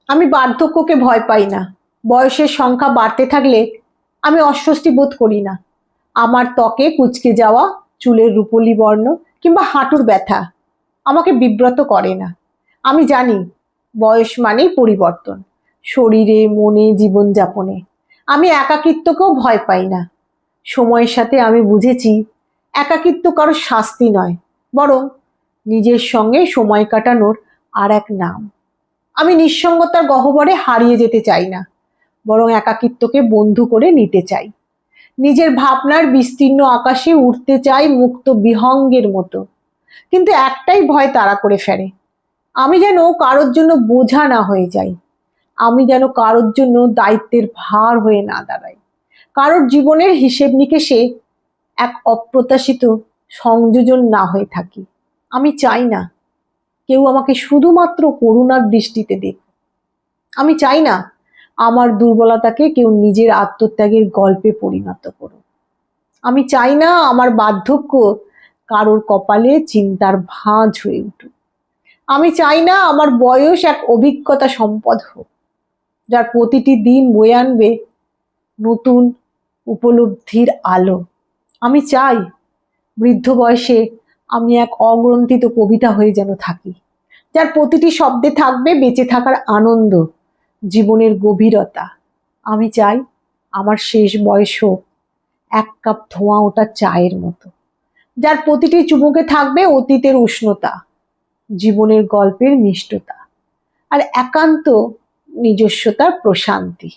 আমি বার্ধক্যকে ভয় পাই না। বয়সের সংখ্যা বাড়তে থাকলে আমি অস্বস্তি বোধ করি না। আমার ত্বকে কুঁচকে যাওয়া, চুলের রূপোলি বর্ণ কিংবা হাঁটুর ব্যথা আমাকে বিব্রত করে না। আমি জানি বয়স মানেই পরিবর্তন, শরীরে, মনে, জীবনযাপনে। আমি একাকিত্বকেও ভয় পাই না। সময়ের সাথে আমি বুঝেছি একাকিত্ব কারো শাস্তি নয়, বরং নিজের সঙ্গে সময় কাটানোর আর এক নাম। আমি নিঃসঙ্গতার গহ্বরে হারিয়ে যেতে চাই না, বরং একাকিত্বকে বন্ধু করে নিতে চাই। নিজের ভাবনার বিস্তীর্ণ আকাশে উঠতে চাই মুক্ত বিহঙ্গের মতো। কিন্তু একটাই ভয় তাড়া করে ফেলে, আমি যেন কারোর জন্য বোঝা না হয়ে যাই। আমি যেন কারোর জন্য দায়িত্বের ভার হয়ে না দাঁড়াই। কারোর জীবনের হিসেব নিকেশে এক অপ্রত্যাশিত সংযোজন না হয়ে থাকি। আমি চাই না কেউ আমাকে শুধুমাত্র করুণার দৃষ্টিতে দেখুক। আমি চাই না আমার দুর্বলতাকে কেউ নিজের আত্মত্যাগের গল্পে পরিণত করুক। আমি চাই না আমার বার্ধক্য কারোর কপালে চিন্তার ভাঁজ হয়ে উঠুক। আমি চাই না আমার বয়স এক অভিজ্ঞতা সম্পদ হোক, যার প্রতিটি দিন বয়ে আনবে নতুন উপলব্ধির আলো। আমি চাই বৃদ্ধ বয়সে আমি এক অগ্রন্থিত কবিতা হয়ে যেন থাকি, যার প্রতিটি শব্দে থাকবে বেঁচে থাকার আনন্দ, জীবনের গভীরতা। আমি চাই আমার শেষ বয়স হোক এক কাপ ধোঁয়া ওঠা চায়ের মতো, যার প্রতিটি চুমুকে থাকবে অতীতের উষ্ণতা, জীবনের গল্পের মিষ্টতা আর একান্ত নিজস্বতার প্রশান্তি।